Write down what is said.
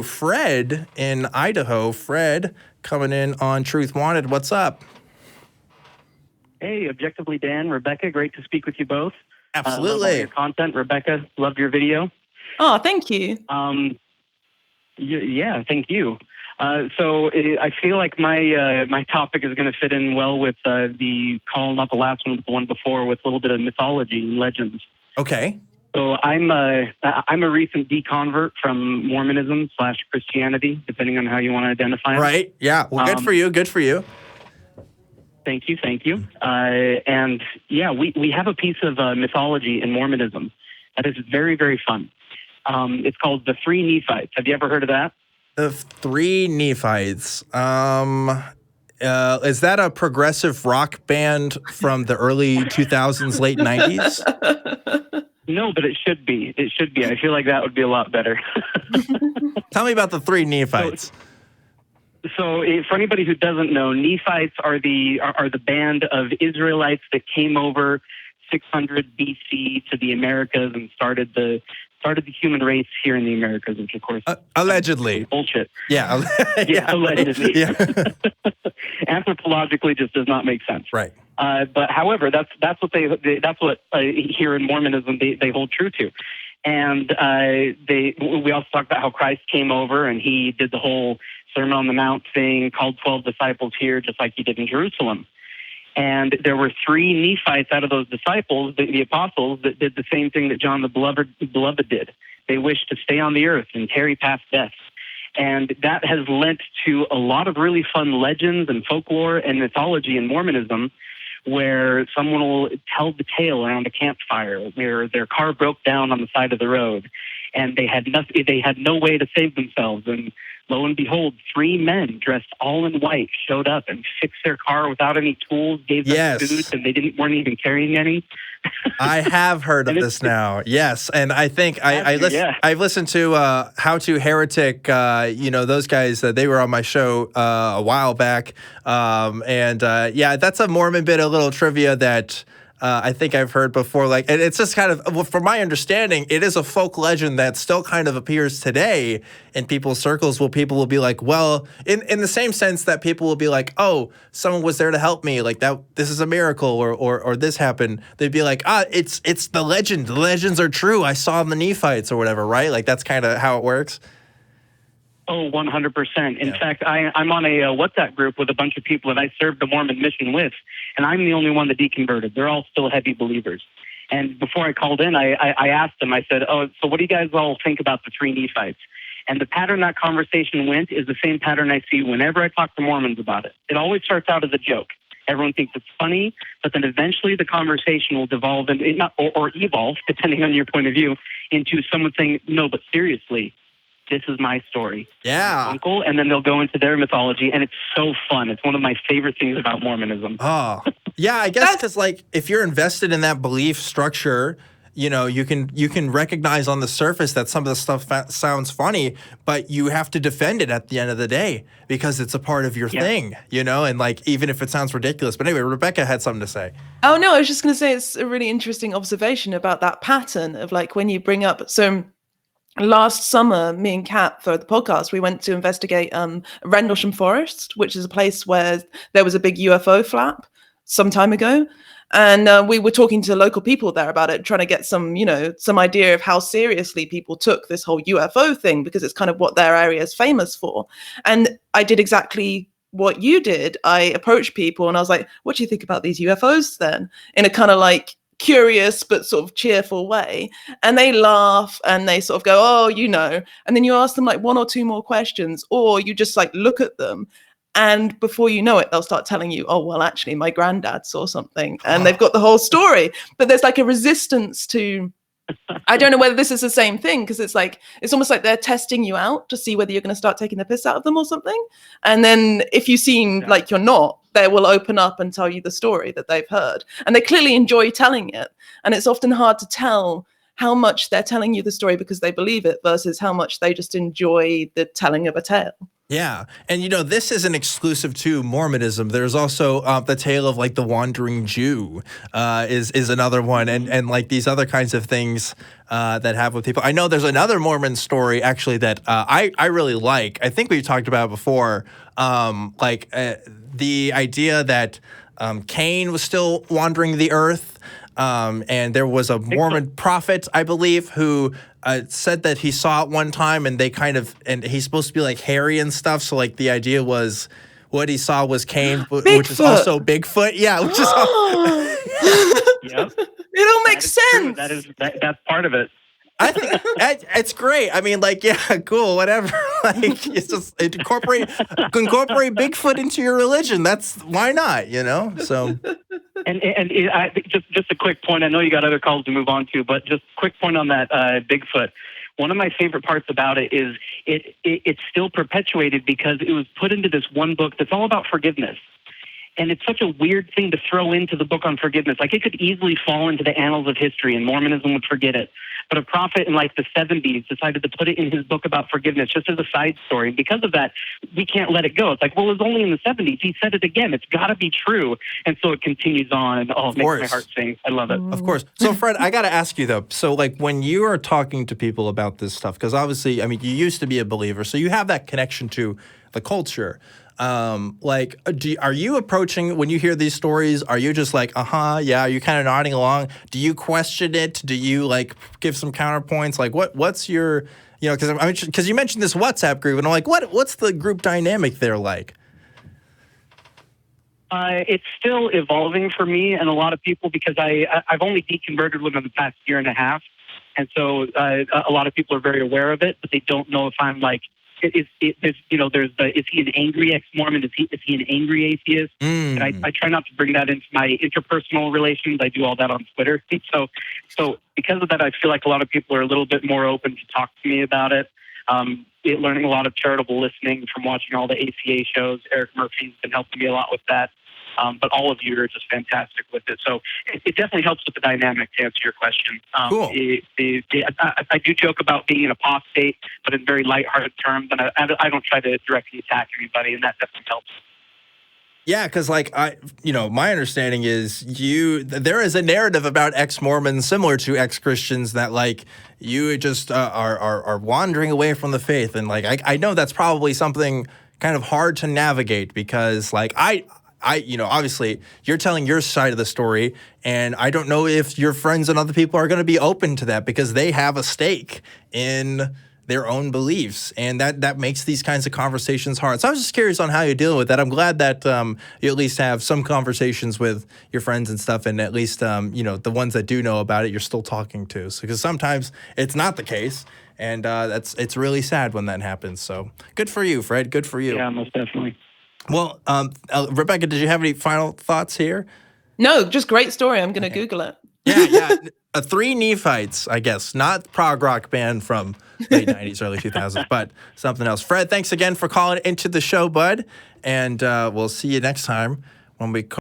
Fred in Idaho. Fred coming in on Truth Wanted. What's up? Hey, Objectively Dan, Rebecca, great to speak with you both. Absolutely. Love all your content. Rebecca, love your video. Oh, thank you. Yeah, thank you. So I feel like my topic is going to fit in well with the call, not the last one, but the one before, with a little bit of mythology and legends. Okay. So I'm a recent deconvert from Mormonism / Christianity, depending on how you want to identify it. Right. Yeah. Well, good for you. Good for you. Thank you. And yeah, we have a piece of mythology in Mormonism that is very, very fun. It's called the Three Nephites. Have you ever heard of that? The Three Nephites. Is that a progressive rock band from the early 2000s, late 90s? No, but it should be. It should be. I feel like that would be a lot better. Tell me about the Three Nephites. So for anybody who doesn't know, Nephites are the band of Israelites that came over 600 BC to the Americas and started the human race here in the Americas, which of course allegedly bullshit. Yeah, yeah, allegedly. Yeah. Anthropologically, just does not make sense. Right. But however, that's what here in Mormonism they hold true to. And we also talked about how Christ came over and he did the whole Sermon on the Mount thing, called 12 disciples here, just like he did in Jerusalem. And there were 3 Nephites out of those disciples, the apostles, that did the same thing that John the Beloved did. They wished to stay on the earth and tarry past death. And that has lent to a lot of really fun legends and folklore and mythology in Mormonism, where someone will tell the tale around a campfire where their car broke down on the side of the road and they had no way to save themselves. And lo and behold, 3 men dressed all in white showed up and fixed their car without any tools, gave them food, and they weren't even carrying any. I have heard of this now. Yes, and I think I've listened to How to Heretic. Those guys. They were on my show a while back. Yeah, that's a Mormon bit, a little trivia that I think I've heard before. And it's just kind of, well, from my understanding, it is a folk legend that still kind of appears today in people's circles, where people will be like, well, in the same sense that people will be like, oh, someone was there to help me, like that, this is a miracle, or this happened. They'd be like, it's the legend. The legends are true. I saw the Nephites or whatever, right? Like that's kind of how it works. Oh, 100%. In fact, I'm on a WhatsApp group with a bunch of people that I served the Mormon mission with, and I'm the only one that deconverted. They're all still heavy believers. And before I called in, I asked them, I said, oh, so what do you guys all think about the 3 Nephites? And the pattern that conversation went is the same pattern I see whenever I talk to Mormons about it. It always starts out as a joke. Everyone thinks it's funny, but then eventually the conversation will devolve or evolve, depending on your point of view, into someone saying, no, but seriously, this is my story. Yeah. Uncle, and then they'll go into their mythology, and it's so fun. It's one of my favorite things about Mormonism. Oh, yeah, I guess because if you're invested in that belief structure, you can recognize on the surface that some of the stuff sounds funny, but you have to defend it at the end of the day because it's a part of your thing, and even if it sounds ridiculous. But anyway, Rebecca had something to say. Oh, no, I was just going to say it's a really interesting observation about that pattern of when you bring up, so last summer, me and Kat, for the podcast, we went to investigate Rendlesham Forest, which is a place where there was a big UFO flap some time ago. And we were talking to local people there about it, trying to get some idea of how seriously people took this whole UFO thing, because it's kind of what their area is famous for. And I did exactly what you did. I approached people and I was like, what do you think about these UFOs then? In a kind of curious but sort of cheerful way, and they laugh and they sort of go, oh, and then you ask them 1 or 2 more questions, or you just look at them, and before you know it, they'll start telling you, oh, well, actually my granddad saw something, and they've got the whole story. But there's a resistance to, I don't know whether this is the same thing, because it's almost like they're testing you out to see whether you're going to start taking the piss out of them or something. And then if you seem like you're not, they will open up and tell you the story that they've heard. And they clearly enjoy telling it. And it's often hard to tell how much they're telling you the story because they believe it versus how much they just enjoy the telling of a tale. Yeah. And, this isn't exclusive to Mormonism. There's also the tale of like the wandering Jew is another one. And like these other kinds of things that have with people. I know there's another Mormon story actually that I really like. I think we've talked about it before. The idea that Cain was still wandering the earth. And there was a Mormon prophet, I believe, who said that he saw it one time, and and he's supposed to be like hairy and stuff. So like the idea was what he saw was Cain, which is also Bigfoot. Yeah, which is. Yep. It all makes sense. That's part of it. I think it's great. I mean, like, yeah, cool, whatever. Like, it's just incorporate Bigfoot into your religion. Why not? So. And just a quick point. I know you got other calls to move on to, but just a quick point on that Bigfoot. One of my favorite parts about it is it's still perpetuated because it was put into this one book that's all about forgiveness. And it's such a weird thing to throw into the book on forgiveness. Like, it could easily fall into the annals of history and Mormonism would forget it. But a prophet in like the 70s decided to put it in his book about forgiveness just as a side story. Because of that, we can't let it go. It's like, well, it was only in the 70s. He said it again. It's got to be true. And so it continues on. And it makes my heart sing. I love it. Of course. So, Fred, I got to ask you, though. So, like, when you are talking to people about this stuff, because obviously, I mean, you used to be a believer, so you have that connection to the culture. Are you approaching, when you hear these stories, are you just like, yeah, are you kind of nodding along? Do you question it? Do you like give some counterpoints? Like what's your, because you mentioned this WhatsApp group and I'm like, what's the group dynamic there like? It's still evolving for me and a lot of people because I've only deconverted within the past year and a half. And so a lot of people are very aware of it, but they don't know if I'm like, is he an angry ex-Mormon? Is he an angry atheist? And I try not to bring that into my interpersonal relations. I do all that on Twitter. So because of that, I feel like a lot of people are a little bit more open to talk to me about it. Learning a lot of charitable listening from watching all the ACA shows. Eric Murphy's been helping me a lot with that. But all of you are just fantastic with it. So it definitely helps with the dynamic, to answer your question. Cool. I do joke about being an apostate, but in very lighthearted terms. And I don't try to directly attack anybody, and that definitely helps. Yeah, because like my understanding is there is a narrative about ex-Mormons similar to ex-Christians that like you just are wandering away from the faith, and like I know that's probably something kind of hard to navigate because like I obviously you're telling your side of the story, and I don't know if your friends and other people are going to be open to that because they have a stake in their own beliefs, and that makes these kinds of conversations hard. So I was just curious on how you deal with that. I'm glad that you at least have some conversations with your friends and stuff, and at least the ones that do know about it, you're still talking to. So because sometimes it's not the case, and it's really sad when that happens. So good for you, Fred. Good for you. Yeah, most definitely. Well, Rebecca, did you have any final thoughts here? No, just great story. I'm going to Google it. Yeah. Three Nephites, I guess. Not prog rock band from late 90s, early 2000s, but something else. Fred, thanks again for calling into the show, bud. And we'll see you next time when we